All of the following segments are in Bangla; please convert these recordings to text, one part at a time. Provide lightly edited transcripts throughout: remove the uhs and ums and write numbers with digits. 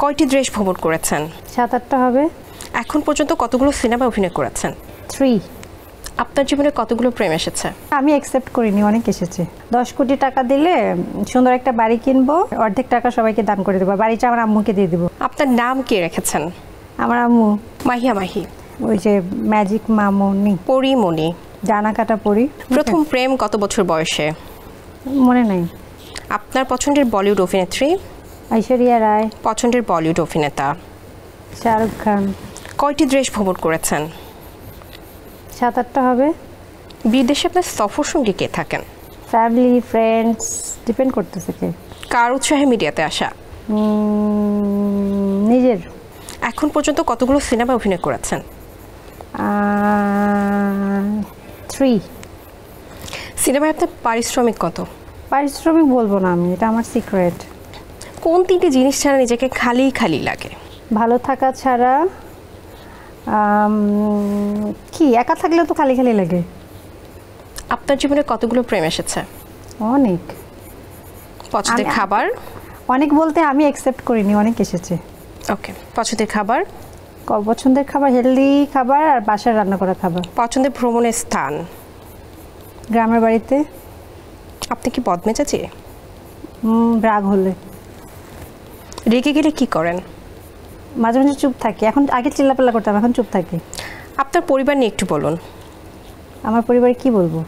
কয়টি দেশ ভ্রমণ করেছেন? 7-8টা হবে। এখন পর্যন্ত কতগুলো সিনেমা অভিনয় করেছেন? 3। আপনার জীবনে কতগুলো প্রেম এসেছে? আমি অ্যাকসেপ্ট করিনি, অনেক এসেছে। 10 কোটি টাকা দিলে সুন্দর একটা বাড়ি কিনবো, অর্ধেক টাকা সবাইকে দান করে দেবো, বাড়িটা আমার আম্মুকে দিয়ে দেবো। আপনার নাম কে রেখেছেন? আমার আম্মু। মাহিয়া মাহি। ওই যে ম্যাজিক মামনি। পরিমণি। ডানা কাটা পরি। প্রথম প্রেম কত বছর বয়সে? মনে নাই। আপনার পছন্দের বলিউড অভিনেত্রী? ঐশ্বরিয়া রায়। পছন্দের বলিউড অভিনেতা? শাহরুখ খান। কয়টি দেশ ভ্রমণ করেছেন? 7-8টা হবে। বিদেশে আপনার সফর সঙ্গী কে থাকেন? ফ্যামিলি, ফ্রেন্ডস, ডিপেন্ড করতেছে কে। কার উৎসাহে মিডিয়াতে আসা? নিজের। এখন পর্যন্ত কতগুলো সিনেমা অভিনয় করেছেন? 3। সিনেমায় আপনার পারিশ্রমিক কত? পারিশ্রমিক বলবো না আমি, এটা আমার সিক্রেট। কোন 3টি জিনিস ছাড়া নিজেকে খালি খালি লাগে? ভালো থাকা ছাড়া কি, একা থাকলেও তো খালি খালি লাগে। আপনার জীবনে কতগুলো প্রেম এসেছে? অনেক। পছন্দের খাবার? অনেক বলতে আমি অ্যাকসেপ্ট করিনি, অনেক এসেছে। ওকে। পছন্দের খাবার? পছন্দের খাবার হেলদি খাবার আর বাসায় রান্না করা খাবার। পছন্দের ভ্রমণের স্থান? গ্রামের বাড়িতে। আপনি কি বদমেজাজি? রাগ হলে। রেগে গেলে কি করেন? মাঝে মাঝে চুপ থাকি, এখন আগে চিল্লাপাল্লা করতাম, এখন চুপ থাকি। আপনার পরিবার নিয়ে একটু বলুন। আমার পরিবারে কি বলবো,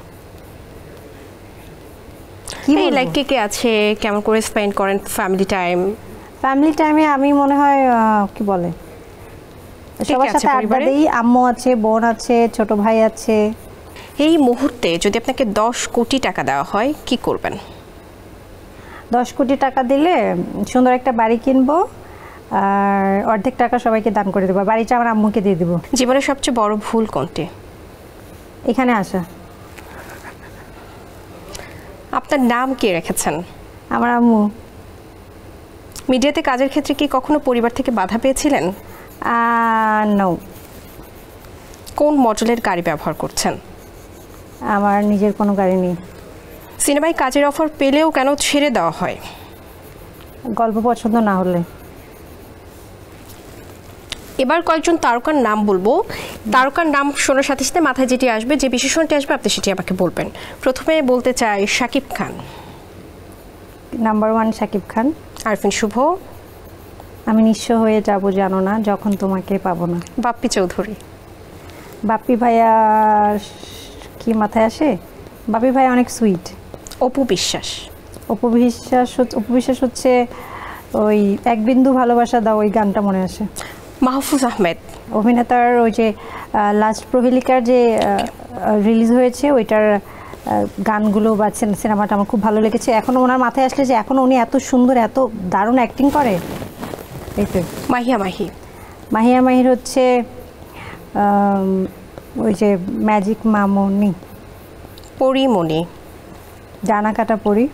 এই লাইক কে কে আছে, কেমন করে স্পেন্ড করেন ফ্যামিলি টাইম? ফ্যামিলি টাইমে আমি মনে হয় কি বলে সবার সাথে আড্ডা দিই। আম্মু আছে, বোন আছে, ছোট ভাই আছে। এই মুহূর্তে যদি আপনাকে 10 কোটি টাকা দেওয়া হয় কি করবেন? 10 কোটি টাকা দিলে সুন্দর একটা বাড়ি কিনবো, আর অর্ধেক টাকা সবাইকে দান করে দেবো, বাড়িটা আমার আম্মুকে দিয়ে দেবো। জীবনের সবচেয়ে বড় ভুল কোনটি? এখানে আসা। আপনার নাম কে রেখেছেন? আমার আম্মু। মিডিয়াতে কাজের ক্ষেত্রে কি কখনো পরিবার থেকে বাধা পেয়েছিলেন? নো। কোন মডেলের গাড়ি ব্যবহার করছেন? আমার নিজের কোনো গাড়ি নেই। সিনেমায় কাজের অফার পেলেও কেন ছেড়ে দেওয়া হয়? গল্প পছন্দ না হলে। এবার কয়েকজন তারকার নাম বলবো, তারকার নাম শোনার সাথে সাথে মাথায় যেটি আসবে, যে বিশেষণটি আসবে আপনি সেটি আমাকে বলবেন। প্রথমে বলতে চাই শাকিব খান। নাম্বার 1 শাকিব খান। আরফিন শুভ। আমি নিঃস্ব হয়ে যাব জানো না, যখন তোমাকে পাবো না। বাপ্পি চৌধুরী। বাপ্পি ভাইয়া কি মাথায় আসে, বাপ্পি ভাইয়া অনেক সুইট। অপু বিশ্বাস। অপু বিশ্বাস হচ্ছে ওই এক বিন্দু ভালোবাসা দাও, ওই গানটা মনে আসে। মাহফুজ আহমেদ। অভিনেতার ওই যে লাস্ট প্রহেলিকার যে রিলিজ হয়েছে ওইটার গানগুলো বা সিনেমাটা আমার খুব ভালো লেগেছে। এখনও ওনার মাথায় আসলে যে এখনও উনি এত সুন্দর, এত দারুণ অ্যাক্টিং করে। মাহিয়া মাহি। মাহিয়া মাহির হচ্ছে ওই যে ম্যাজিক মামনি। পরিমণি। ডানা কাটা পরি।